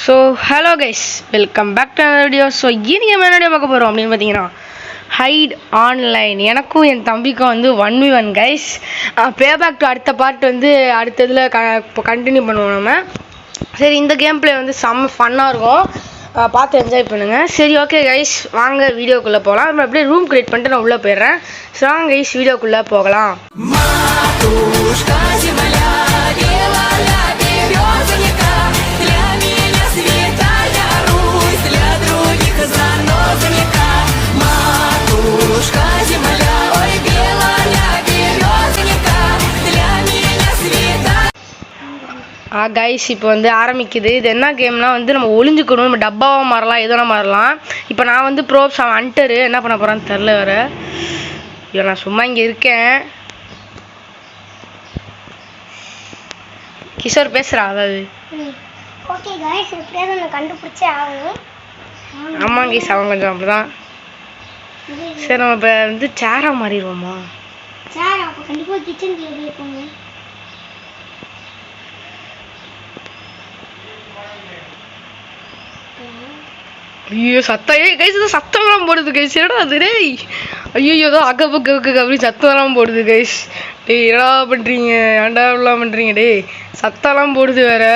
So hello guys, welcome back to video. So இன்றைக்கி என்ன video பார்க்க போகிறோம் அப்படின்னு பார்த்தீங்கன்னா, ஹைட் ஆன்லைன். எனக்கும் என் தம்பிக்கும் வந்து 1v1 கைஸ். பேபேக் டு அடுத்த பார்ட் வந்து அடுத்த இதில் இப்போ கண்டினியூ பண்ணுவோம் நம்ம. சரி, இந்த கேம் பிளே வந்து செம்ம ஃபன்னாக இருக்கும், பார்த்து என்ஜாய் பண்ணுங்கள். சரி, ஓகே கைஸ், வாங்க வீடியோக்குள்ளே போகலாம். நம்ம அப்படியே ரூம் கிரியேட் பண்ணிட்டு நான் உள்ளே போயிடுறேன். ஸோ வாங்க கைஸ், வீடியோக்குள்ளே போகலாம். கைஸ், இப்போ வந்து ஆரம்பிக்குது. இது என்ன கேம்னா வந்து நம்ம ஒளிஞ்சுக்கணும், நம்ம டப்பாவாக மாறலாம், எதனா மாறலாம். இப்போ நான் வந்து ப்ரோப்ஸ் அண்டரு என்ன பண்ண போகிறான்னு தெரில வேறு. ஐயோ, நான் சும்மா இங்கே இருக்கேன். கிஷோர் பேசுகிறா. அதாவது ஓகே गाइस, எப்படியாவது நான் கண்டுபிடிச்சே ஆகணும். ஆமாம் கைஸ், அவன் கொஞ்சம் அப்படிதான். சரி, நம்ம இப்போ வந்து சேராக மாறிடுவோமா? சார், அப்போ கண்டிப்பாக கிச்சன் கிளீன் இருப்போங்க. ஐயோ, சத்தம்! கைஸ், இது சத்தம்லாம் போடுது கைஸ். என்னடா அது? டேய், ஐயோ, ஏதோ அக்கப்பக்கு அப்படி சத்தம்லாம் போடுது கைஸ். டேய், என்னடா பண்ணுறீங்க? ஏன்டா இப்படிலாம் பண்ணுறீங்க? டேய், சத்தம்லாம் போடுது வேற,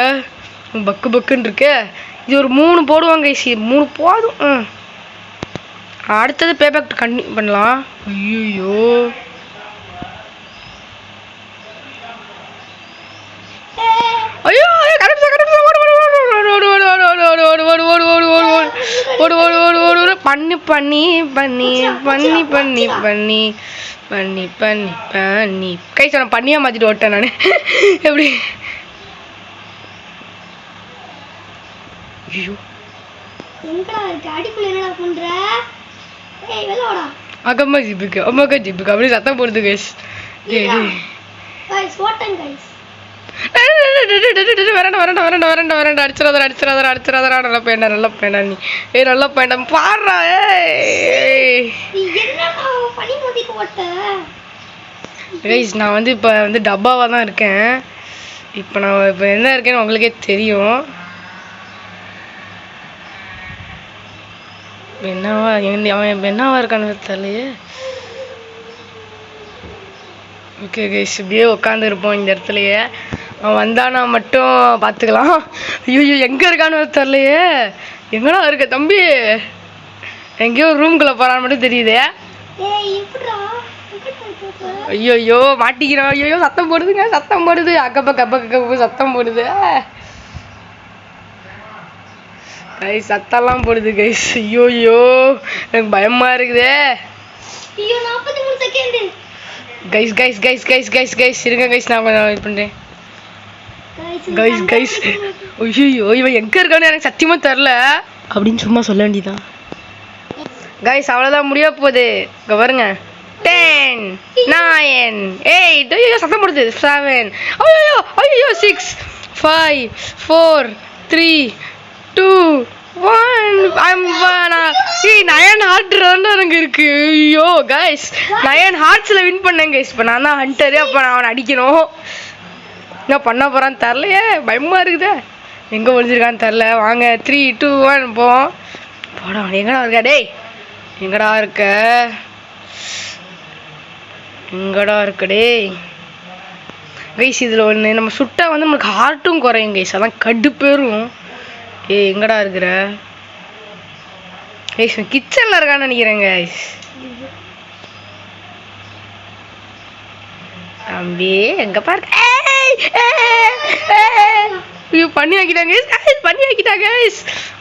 பக்கு பக்குன்னு இருக்கே. இது ஒரு 3 போடுவாங்க கைஸ். 3 போதும். அடுத்தது பேபேக் கண்டினியூ பண்ணலாம். ஐயோ, ஐயோ, பண்ணி பண்ணி பண்ணி பண்ணி பண்ணி பண்ணி பண்ணி பண்ணி பண்ணி கைஸ், நான் பண்ணியா மாத்திட்டு ஓட்டேன் நான். எப்படி? ஐயோ, எங்கடா இருக்கு? அடிக்குள்ள என்னடா பண்ற? ஏய், வெளிய வாடா. அக்கம்மா ஜிப்புக்கு, அம்மாக்கா ஜிப்புக்கு அப்படி சத்தம் போடுது கைஸ். Guys, ஓட்டங்க guys. நல்ல பையனா நீ. நல்ல பையனா பாடுறா. நான் வந்து இப்போ வந்து டப்பாவாக தான் இருக்கேன். இப்போ நான் இப்போ என்ன இருக்கேன்னு உங்களுக்கே தெரியும். என்னவா அவன் என்னவா இருக்கான்னு தெரியலையே. ஓகே கைஸ், இப்படியே உட்காந்துருப்போம் இந்த இடத்துலையே. அவன் வந்தானா மட்டும் பார்த்துக்கலாம். ஐயோ, எங்கே இருக்கான்னு தெரியலையே. எங்கடா இருக்க தம்பி? எங்கேயோ ரூம்குள்ளே போகிறான்னு மட்டும் தெரியுதே. ஐயோ, மாட்டிக்கிறான். ஐயோ, சத்தம் போடுதுங்க, சத்தம் போடுது. அக்கப்பக்க சத்தம் போடுது கைஸ், சத்தம்லாம் போடுது கைஸ். ஐயோ, எனக்கு பயமா இருக்குதே. Guys guys guys guys guys guys இருங்க கைஸ், நான் கொஞ்சம் வெயிட் பண்ணுறேன் கைஸ். கைஸ், ஐயோ, இவன் எங்கே இருக்கான்னு எனக்கு சத்தியமாக தெரில அப்படின்னு சும்மா சொல்ல வேண்டியதான் கைஸ். அவ்வளோதான், முடிய போகுது. இங்கே பாருங்க. 10 9 8 ஐயோ, சத்தம் போடுது. 7 ஐயோ ஐயோ 6 5 4 3 2 1 9 ஹார்ட் எனக்கு இருக்கு. ஐயோ கைஸ், 9 ஹார்ட்ஸில் வின் பண்ணேன் கைஸ். இப்போ நான் தான் ஹண்டரு. அப்போ நான் அவனை அடிக்கணும். என்ன பண்ண போகிறான்னு தெரிலையே, பயமா இருக்குதே. எங்கே ஒழிஞ்சிருக்கான்னு தெரில. வாங்க 3 2 1 போவோம். போடா, எங்கடா இருக்க? டேய், எங்கடா இருக்க? எங்கடா இருக்க? டேய் கைஸ், இதில் ஒன்று நம்ம சுட்டா வந்து நம்மளுக்கு ஹார்ட்டும் குறையும் கைஸ். அதான் கடுப்பேறும். ஏய், எங்கடா இருக்கிற? கைஸ், கிச்சனில் இருக்கான்னு நினைக்கிறேன் கைஸ். தம்பி, எங்க பாரு. ஐயோ, பண்ணி ஆக்கிட்டாங்க கைஸ், பண்ணி ஆக்கிட்டாங்க கைஸ்.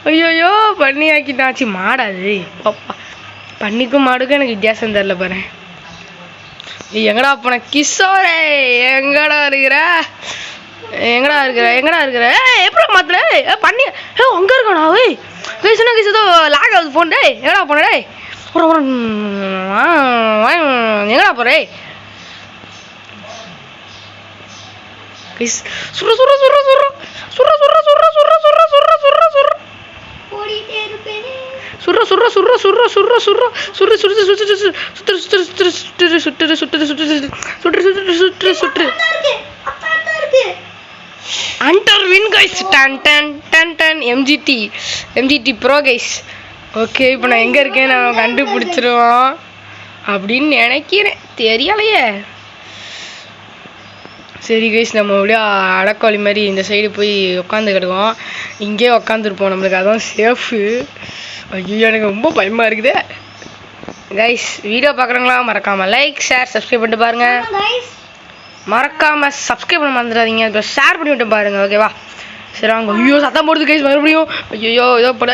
ஐயோ, பண்ணி ஆக்கிட்டாச்சு. மாடாது பாப்பா. பண்ணிக்கும் மாடுக்கும் எனக்கு வித்தியாசம் தெரில பாரு. எங்கடா போன கிஷோரே? எங்கடா இருக்கிற? எங்கடா இருக்கிற? எங்கடா இருக்கிற? எப்படி மாத்துற? பண்ணி அங்கே இருக்கானா? ஓய் கைஸ், என்ன கைஸ், ஏதோ லாக் ஆகுது ஃபோன். டே, எங்கடா போன? டே, எங்கடா போற? கைஸ், சுர்ற சுர்ற சுர்ற சுர்ற சுர்ற சுர்ற சுர்ற சுர்ற சுர்ற சுர்ற சுர்ற சுர்ற ஓடிட்டே இருப்பேன். சுர்ற சுர்ற சுர்ற சுர்ற சுர்ற சுர்ற சுர்ற சுர்ற சுர்ற சுர்ற சுர்ற சுர்ற சுர்ற சுர்ற சுர்ற சுர்ற சுர்ற ஹண்டர் வின் கைஸ். டன் டன் டன் டன். எம்ஜிடி ப்ரோ கைஸ். ஓகே, இப்போ நான் எங்கே இருக்கேன் நான் கண்டுபிடிச்சிருவோம் அப்படின்னு நினைக்கிறேன், தெரியலையே. சரி கைஸ், நம்ம அப்படியே அடக்கோழி மாதிரி இந்த சைடு போய் உட்காந்துக்கிடுவோம். இங்கே உட்காந்துருப்போம், நம்மளுக்கு அதான் சேஃபு. ஐயோ, எனக்கு ரொம்ப பயமாக இருக்குது கைஸ். வீடியோ பார்க்குறவங்களா மறக்காமல் லைக் ஷேர் சப்ஸ்கிரைப் பண்ணிட்டு பாருங்க. மறக்காமல் சப்ஸ்கிரைப் பண்ண மறந்துடாதீங்க, இப்போ ஷேர் பண்ணி விட்டு பாருங்க. ஓகேவா? சரி வாங்க. ஐயோ, சத்தம் போடுது கைஸ் மறுபடியும். ஐயோ, ஏதோ போட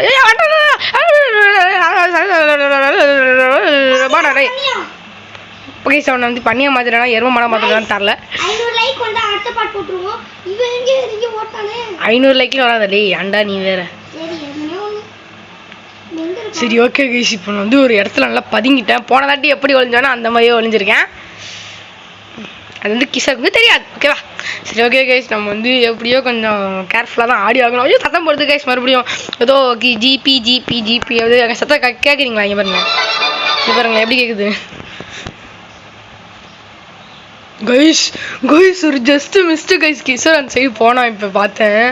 கைஸ். அவனை வந்து பண்ணியை மாற்றினா எரும மரம் மாற்றினான்னு தரல. 500 லைக்ல வராதே அண்டா, நீ வேற. சரி ஓகே கைஸ், இப்போ நான் வந்து ஒரு இடத்துல நல்லா பதுங்கிட்டேன். போன தாட்டி எப்படி ஒளிஞ்சானோ அந்த மாதிரியே ஒளிஞ்சிருக்கேன். அது வந்து கிஷோருக்கு தெரியாது. ஓகேவா? சரி ஓகே கைஸ், நம்ம வந்து எப்படியோ கொஞ்சம் கேர்ஃபுல்லாக தான் ஆடி ஆகணும். ஐயோ, சத்தம் போடுது கைஸ் மறுபடியும். ஏதோ ஜிபி அது எங்கள் சத்தம் கேட்குறீங்களா? இங்கே பாருங்க, இங்கே பாருங்க எப்படி கேட்குது கைஸ். ஒரு ஜஸ்ட் மிஸ்டு கைஸ். கிஷோர் அந்த சைடு போனான், இப்போ பார்த்தேன்.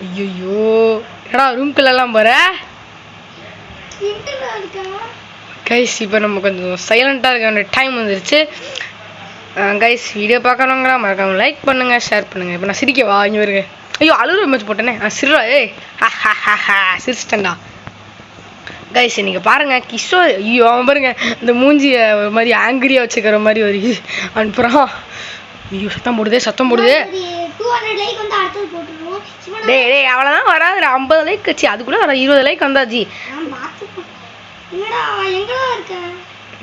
ஐயோ, ஏடா ரூம்குள்ளெல்லாம் போகிற கைஸ். இப்போ நம்ம கொஞ்சம் சைலண்ட்டாக இருக்க வேண்டிய டைம் வந்துருச்சு கைஸ். வீடியோ பார்க்கணுங்களா மறக்காம லைக் பண்ணுங்க, ஷேர் பண்ணுங்க. இப்போ நான் சிரிக்கவா? இங்கே வருங்க. ஐயோ, அழுகிற மேட்ச் போட்டேனே. சிரிடா. ஏய், சிரிச்சிட்டேன்டா கைஸ். நீங்கள் பாருங்க கிஷோர். ஐயோ, அவன் பாருங்க இந்த மூஞ்சியை ஒரு மாதிரி ஆங்கிரியாக வச்சுக்கிற மாதிரி ஒரு அனுப்புகிறான். ஐயோ, சத்தம் போடுது. டேய் அவ்வளோதான் வராது. 50 லைக் வச்சு அதுக்குள்ளே வர 20 லைக் வந்தாச்சு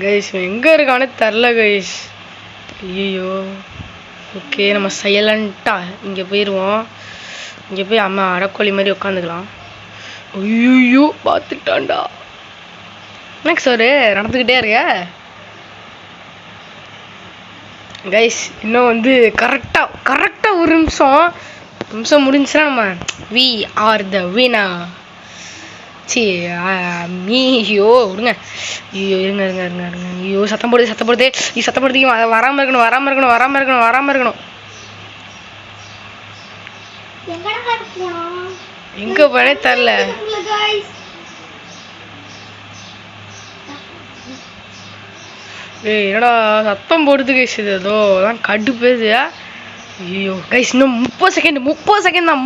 கைஸ். எங்கே இருக்கானே தெரில கைஸ். ஐயோ, ஓகே, நம்ம சைலண்ட்டாக இங்கே போயிடுவோம். இங்கே போய் அம்மா அடக்கோழி மாதிரி உட்காந்துக்கலாம். ஐயோ, பார்த்துட்டான்டா. எனக்கு சார் நடந்துக்கிட்டே இருக்க கைஸ். இன்னும் வந்து கரெக்டாக ஒரு நிமிஷம் முடிஞ்சுன்னா நம்ம வி ஆர் த வினர். ஐயோ விடுங்க. ஐயோ, இருங்க. ஐயோ, சத்தம் போடுது. வராமல் இருக்கணும். எங்க போனே தெரில. ஏய், என்னடா சத்தம் போடுது கைஸ். இது ஏதோ தான் கடுப்பேது. ஐயோ கைஸ், இன்னும் 30 செகண்ட் தான்.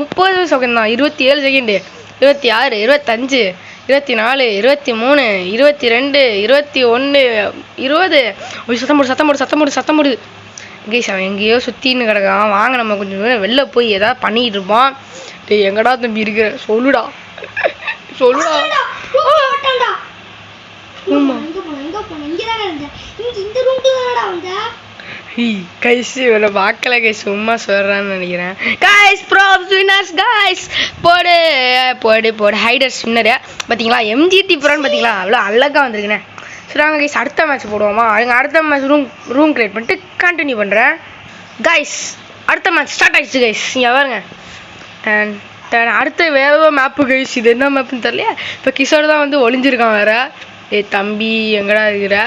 27 செகண்டு. 26, 25, 24, 23, 22, 21, 20. ஒரு சத்தம் போடுது கைஸ். அவன் எங்கேயோ சுற்றின்னு கிடக்கான். வாங்க, நம்ம கொஞ்சம் வெளில போய் ஏதாவது பண்ணிக்கிட்டு இருப்பான். டேய், எங்கடா தம்பி இருக்கிற? சொல்லுடா. கைஸ், இவனை பார்க்கல கைஸ், சும்மா சொல்கிறான்னு நினைக்கிறேன். Guys, bros winners guys. போடு ஹைடர்ஸ் வின்னரு. பார்த்தீங்களா, எம்ஜிடி ப்ரோன்னு பார்த்தீங்களா, அவ்வளோ அழகாக வந்திருக்குண்ணே. சரி வாங்க கைஸ், அடுத்த மேட்ச் போடுவோமா? அடுத்த மேட்ச் ரூம் கிரியேட் பண்ணிட்டு கண்டினியூ பண்ணுறேன் கைஸ். அடுத்த மேட்ச் ஸ்டார்ட் ஆகிடுச்சு கைஸ். இங்கே பாருங்க. அடுத்த வேற மேப்பு கைஸ். இது என்ன மேப்புன்னு தெரியல. இப்போ கிஷோர் தான் வந்து ஒளிஞ்சிருக்கான் வேற. ஏய் தம்பி, எங்கடா இருக்கிற?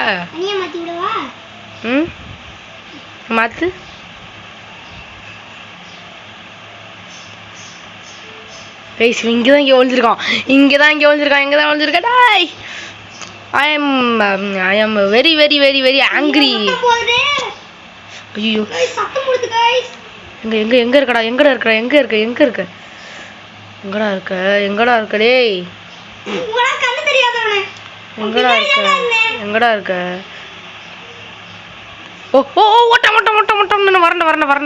மாத்து கைஸ். இங்கே தான் ஒளிஞ்சிருக்கான். டாய், I am very angry. ஐயோ, எங்க இருக்கடா? எங்கடா இருக்க டேய்? எங்கடா இருக்க? ஓ ஓட்டம் வரண்டா.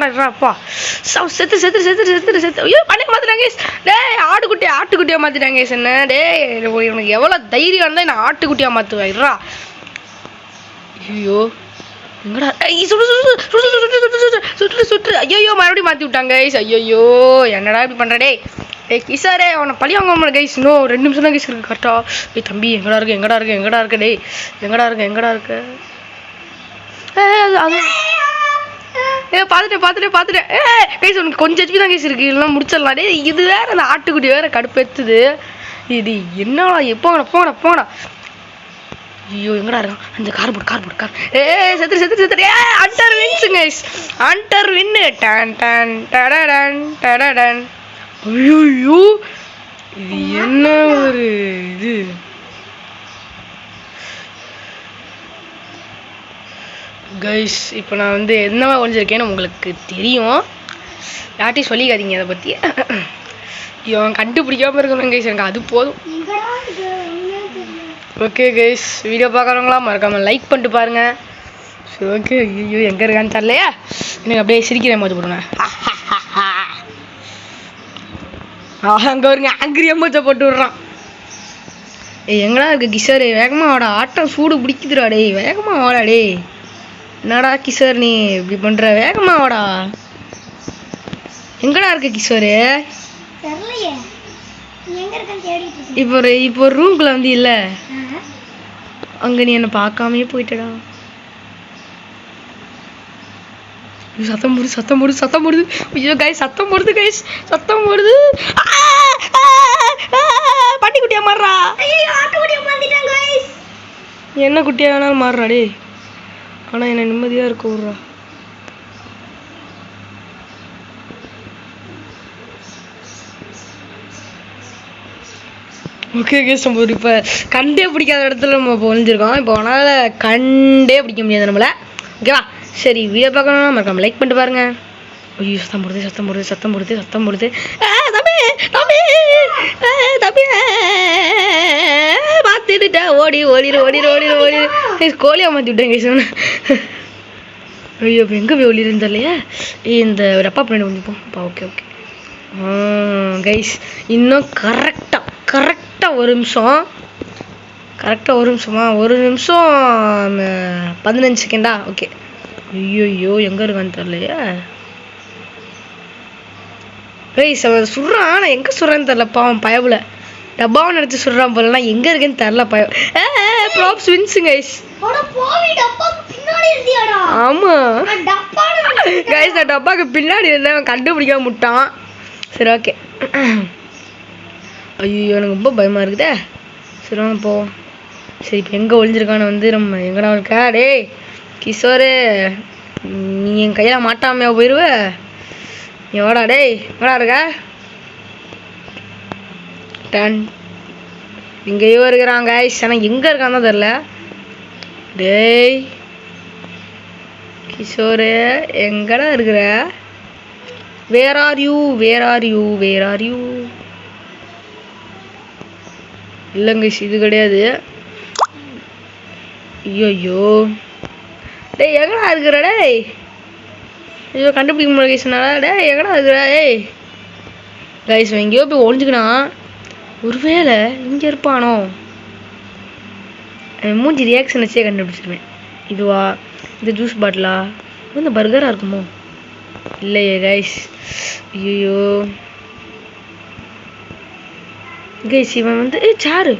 செத்து. ஐயோ, பண்ணி மாத்திட்டாங்க கைஸ். டேய், ஆட்டுக்குட்டியா மாத்திட்டாங்க கைஸ். என்ன டேய், இவனுக்கு எவ்வளவு தைரியம் இருந்தா நான் ஆட்டுக்குட்டியா மாத்துவேன். இருடா. ஐயோ, எங்கடா? சுற்று. ஐயோ, மறுபடியும் மாத்தி விட்டாங்க கைஸ். ஐயோ, என்னடா இப்படி பண்ற? டேய் கிஷோரே, அவனை பழி வாங்க கைஸ். இன்னும் 2 நிமிஷம் தான் கைஸ் இருக்கு கரெக்டா. டேய் தம்பி, எங்கடா இருக்க? டேய், எங்கடா இருக்க? பாத்துட்டேன். கைஸ், உனக்கு கொஞ்சம் HP தான் கைஸ் இருக்கு, இல்லைன்னா முடிச்சிடலாம். டே, இது வேற அந்த ஆட்டுக்குட்டி வேற கடுப்பேத்துது. இது என்னடா? போங்கடா. ஐயோ, எங்கடா இருக்கான்? அந்த கார் போடு. செத்துரு. Hunter wins guys. Hunter win. ஐயோ இது என்ன ஒரு இது. கைஸ் இப்போ நான் வந்து என்னவா ஒழிஞ்சிருக்கேன்னு உங்களுக்கு தெரியும், யார்ட்டையும் சொல்லிக்காதீங்க அதை பற்றி. இவன் கண்டுபிடிக்காம இருக்கணும் கைஸ், எனக்கு அது போதும். ஓகே கைஸ், வீடியோ பார்க்குறவங்களாம் மறக்காமல் லைக் பண்ணிட்டு பாருங்க. சரி ஓகே. ஐயோ எங்கே இருக்கான்னு தரலையா, எனக்கு அப்படியே சிரிக்கிறேன் போது போடுங்க. அங்கே வருங்க ஆங்கிரி அம்மாச்சா போட்டு விட்றான். எங்கடா இருக்கு கிஷோர், வேகமா வாடா, ஆட்டம் சூடு பிடிக்குதுடா டே, வேகமா வாடா டே. என்னடா கிஷோர் நீ இப்படி பண்ற, வேகமா வாடா. எங்கடா இருக்கு கிஷோரு? இப்போ ரூம்குள்ள வந்து இல்ல, அங்க நீ என்ன பார்க்காமயே போயிட்டடா. சத்தம் போடுது. ஐயோ கைஸ் சத்தம் போடுது கைஸ், சத்தம் போடுது. பாட்டி குட்டியா மாறுறா. என்ன குட்டியா வேணாலும் மாறுறா டே, ஆனா என்ன நிம்மதியா இருக்க விடுறா. ஓகே கேஸ், நம்ம இப்போ கண்டே பிடிக்காத இடத்துல நம்ம இப்போ ஒழிஞ்சிருக்கோம். இப்போ அதனால் கண்டே பிடிக்க முடியாது நம்மளை. ஓகேவா, சரி வீடியோ பார்க்கணும்னா மறக்காம லைக் பண்ணிட்டு பாருங்க. ஐயோ சத்தம் போடுது. தம்பி பார்த்துட்டா ஓடிடு. கோழியாக மாற்றி விட்டேன் கேஸ். ஐயோ இப்போ எங்கே போய் ஓடிடுன்னு தெரியலையா. இந்த டப்பா பின்னாடி வந்துப்போம். ஓகே கைஸ், இன்னும் கரெக்டாக ஒரு நிமிஷம். ஒரு நிமிஷம் 15 செகண்டா. ஓகே. ஐயோ எங்கே இருக்கான்னு தெரியலையா கைஸ். அவன் சுடுறான், ஆனால் எங்கே சுடுறான்னு தெரில பாவம் பயவில். டப்பாவை நினச்சி சுடுறான் போலனா, எங்கே இருக்குன்னு தெரில பயம். Props wins guys. ஆமாம் கைஸ், நான் டப்பாவுக்கு பின்னாடி இருந்தேன், அவன் கண்டுபிடிக்காம முட்டான். சரி ஓகே. ஐயோ எனக்கு ரொம்ப பயமாக இருக்குதே. சரி வாங்க போவோம். சரி இப்போ எங்கே ஒழிஞ்சிருக்கான்னு வந்து நம்ம எங்கடா இருக்கா டேய் கிஷோரு, நீ என் கையில் மாட்டாமையா போயிடுவ. எவடா டேய், எங்கடா இருக்க? எங்கேயோ இருக்கிறாங்க கைஸ், ஆனால் எங்கே இருக்கான்னு தான் தெரில. டேய் கிஷோரு எங்கடா இருக்கிற? Where are you? இல்லைங்க இது கிடையாது. ஐயோ டேய் எங்கடா இருக்கிற? டேய் ஐயோ கண்டுபிடிக்க முடியல கைஸ்னால. டேய் எங்கடா இருக்கிற? ஏய் கைஸ் எங்கேயோ போய் ஒழிஞ்சுக்கினா, ஒருவேளை இங்கே இருப்பானோ? மூஞ்சி ரியாக்ஷன் வச்சே கண்டுபிடிச்சிருவேன். இதுவா, இந்த ஜூஸ் பாட்டிலா, இந்த பர்கராக இருக்குமோ? இல்லையே கைஸ். ஐயோ கைஸ், இவன் வந்து சேரு.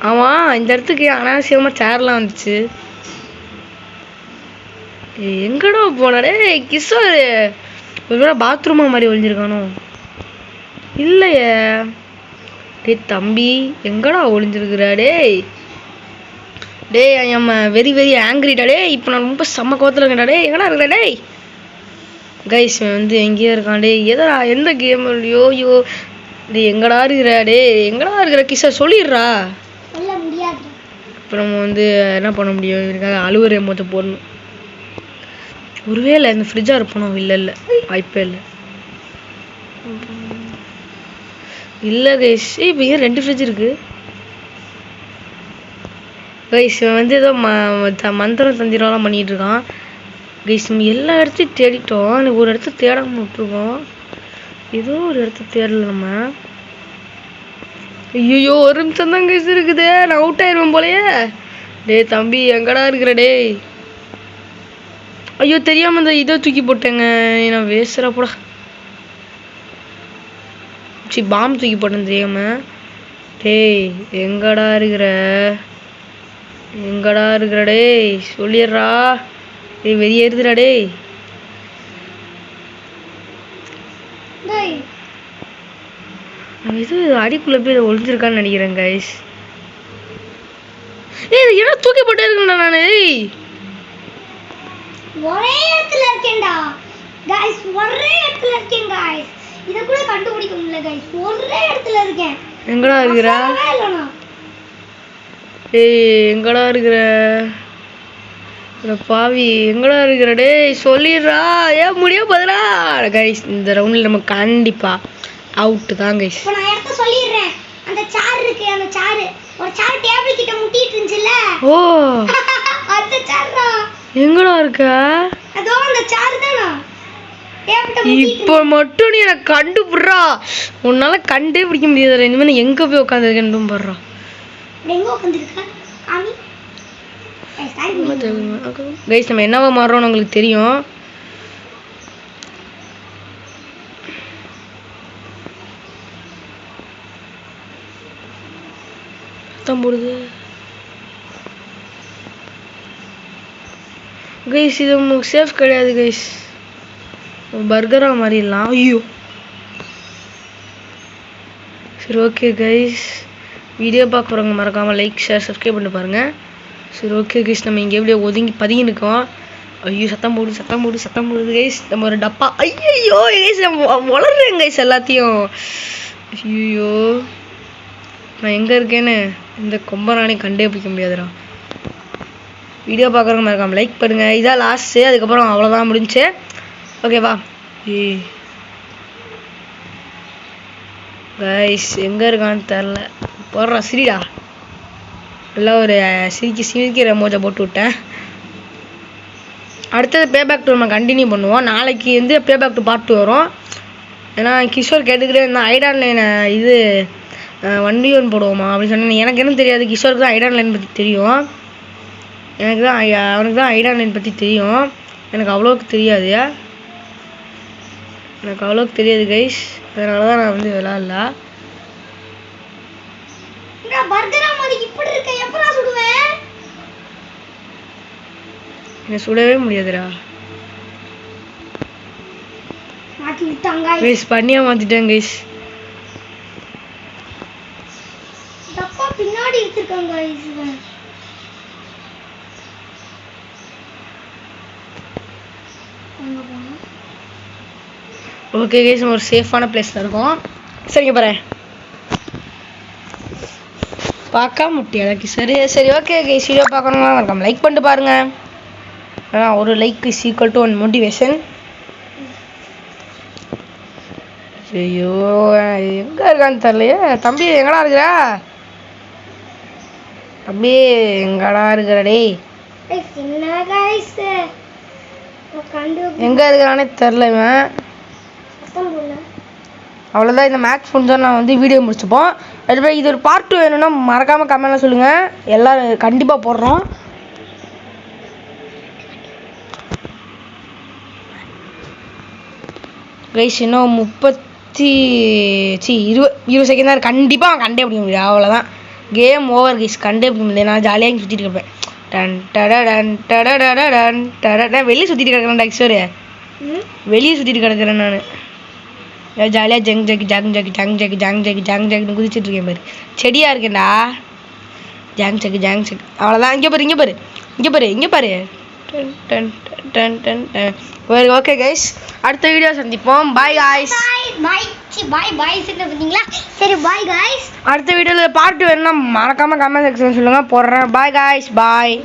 ஆமாம், இந்த இடத்துக்கு அனாவசியமாக சேர்லாம் வந்துச்சு. எங்கடா போனாடே கிஷோர்? ஒரு பாத்ரூமா மாதிரி ஒழிஞ்சிருக்கானோ? இல்லையே. டேய் தம்பி எங்கடா ஒழிஞ்சிருக்குறா? டேய் ஐ எம் வெரி ஆங்கிரிடா. டே இப்போ நான் ரொம்ப செம்ம கோவத்தில் இருக்கேன்டா. டே எங்கடா இருக்கிற? டேய் கைஸ் வந்து எங்கேயா இருக்கான்? டே எதடா, எந்த கேம்? யோ டே எங்கடா இருக்கிற கிஷோர்? சொல்லிடுறா. இப்போ நம்ம வந்து என்ன பண்ண முடியும்? இருக்காது அழுவுற மொத்த போடணும். ஒருவேளை இந்த ஃப்ரிட்ஜாக இருப்பணும். இல்லை வாய்ப்பே இல்லை கைஸ். இப்போ ஏன் 2 ஃப்ரிட்ஜ் இருக்கு கைஸ்? வந்து ஏதோ மந்திரம் தந்திரம்லாம் பண்ணிட்டு இருக்கான் கைஸ். நம்ம எல்லா இடத்தையும் தேடிட்டோம், எனக்கு ஒரு இடத்த தேடாமல் விட்டுருக்கோம். ஏதோ ஒரு இடத்த தேடல நம்ம. ஐயோ ஒரு நிமிஷம் தான் கைஸ் இருக்குது, நான் அவுட் ஆயிடுவேன் போலையே. டேய் தம்பி எங்கடா இருக்கிற? டேய் ஐயோ தெரியாமல் இந்த இதை தூக்கி போட்டேங்க, நான் வேஸ்டா போடா. பாம்பு தூக்கி போட்டேன் தெரியாம. டேய் எங்கடா இருக்கிற? டேய் சொல்லிடுறா. டேய் வெளியேறுதுடா. டேய் இது அடிக்குள்ள போய் ஒளிஞ்சிருக்கான்னு நினைக்கிறேன் கைஸ். ஏய் என்ன தூக்கி போட்டே இருக்கேன்டா நானு. ஒரே இடத்துல இருக்கேன்டா गाइस, ஒரே இடத்துல இருக்கேன் गाइस. இத கூட கண்டுபிடிக்க முடியல गाइस ஒரே இடத்துல இருக்கேன் எங்கடா இருக்கற எங்கடா இருக்கற பாவி எங்கடா இருக்கற டேய் சொல்லிடுறா ஏன் முடிய போதடா गाइस இந்த ரவுண்ட்ல நம்ம கண்டிப்பா அவுட் தான் गाइस இப்போ நான் எடுத்து சொல்லிறேன் அந்த சார் இருக்கு அந்த சார் ஒரு சார் டேபிள் கிட்ட முட்டிட்டு இருந்துச்சுல ஓ அந்த சார்ரா எங்கடா இருக்க அதோ அந்த சார் தானா இப்போ மட்டும் நீ எனக்கு கண்டுபிடுறா உன்னால கண்டே பிடிக்க முடியாது இனிமே நான் எங்க போய் உட்காந்துருக்கேன்னு பாடுறா எங்க உட்காந்துருக்க ஆமி கைஸ் நம்ம என்னவா மாறுறோம்னு உங்களுக்கு தெரியும் போடுது கைஸ் இது உங்களுக்கு சேஃப் கிடையாது கைஸ் பர்கரா மாறிடலாம் ஐயோ சரி ஓகே கைஸ் வீடியோ பார்க்குறவங்க மறக்காமல் லைக் ஷேர் சப்ஸ்கிரைப் பண்ணி பாருங்கள் சரி ஓகே கைஸ் நம்ம இங்கே எப்படியோ பதுங்கி நிற்கோம் ஐயோ சத்தம் போடுது கைஸ் நம்ம ஒரு டப்பா ஐயோ கைஸ் நம்ம வளர்றேன் கைஸ் எல்லாத்தையும் ஐயோ நான் எங்கே இருக்கேன்னு இந்த கொம்பரானே கண்டே பிடிக்க முடியாதுடா வீடியோ பார்க்குறவங்க மறக்காமல் லைக் பண்ணுங்கள் இதான் லாஸ்ட்டு அதுக்கப்புறம் அவ்வளோதான் முடிஞ்சு ஓகேவா கைஸ் எங்கே இருக்கான்னு தெரில போடுறா சிரிடா எல்லாம் ஒரு சிரிக்கிற மோஜை போட்டு விட்டேன் அடுத்தது பேபேக் டூ நம்ம கண்டினியூ பண்ணுவோம் நாளைக்கு வந்து பேபேக் டூ பார்ட் 2 வரும் ஏன்னா கிஷோர் கேட்டுக்கிட்டே இருந்தால் ஐடான் லைனை இது 1v1 போடுவோமா அப்படின்னு சொன்னேன் எனக்கு என்ன தெரியாது கிஷோருக்கு தான் ஐடான் லைன் பற்றி தெரியும் அவனுக்கு தான் ஐடான் லைன் பற்றி தெரியும் எனக்கு அவ்வளோக்கு தெரியாது கைஸ் அதனால தான் நான் வந்து விளையாடல என்ன சுடவே முடியாதுடா கைஸ் பண்ணியா மாத்திட்டேன் கைஸ் பின்னாடி வச்சிருக்காங்க கைஸ் ஓகே கைஸ் நம்ம ஒரு சேஃபான பிளேஸ்ல இருக்கோம் சரிங்க பாரு பார்க்க முடியாது சரி ஓகே கைஸ் வீடியோ பார்க்கணும்னா மறக்காம லைக் பண்ணிட்டு பாருங்க ஒரு like is equal to 1 motivation ஐயோ எங்க இருக்கான்னு தெரியலையே தம்பி எங்கடா இருக்கிற தம்பி எங்கடா இருக்கிற டேய் எங்க இருக்கிறானே தெரியல இவன் அவ்வளோதான் இந்த மேட்ச் முடிஞ்சா நான் வந்து வீடியோ முடிச்சுப்போம் அதுமாதிரி இது ஒரு பார்ட் 2 வேணும்னா மறக்காமல் கமெண்ட்ல சொல்லுங்கள் எல்லோரும் கண்டிப்பாக போடுறோம் கைஸ் இன்னும் 20 செகண்ட் தான் கண்டிப்பாக அவன் கண்டே பிடிக்க முடியாது அவ்வளோதான் கேம் ஓவர் கைஸ் கண்டே பிடிக்க முடியாது நான் ஜாலியாக சுற்றிட்டு இருப்பேன் வெளியே சுற்றிட்டு கிடக்கிறேன் கிஷோர் வெளியே சுற்றிட்டு கிடக்கிறேன் நான் ஜாலியாக ஜங் குதிச்சுட்டு இருக்கேன் பாரு செடியாக இருக்கேன்டா ஜாங் செக் அவ்வளோதான் இங்கே பாரு ஓகே கைஸ் அடுத்த வீடியோ சந்திப்போம் பாய் காய்ஸ் சரி பாய் காய்ஸ் அடுத்த வீடியோவில் பார்ட் 2 வேணும்னா மறக்காமல் கமெண்ட் செக்ஷன் சொல்லுங்கள் போடுறேன் பாய் காய்ஸ் பாய்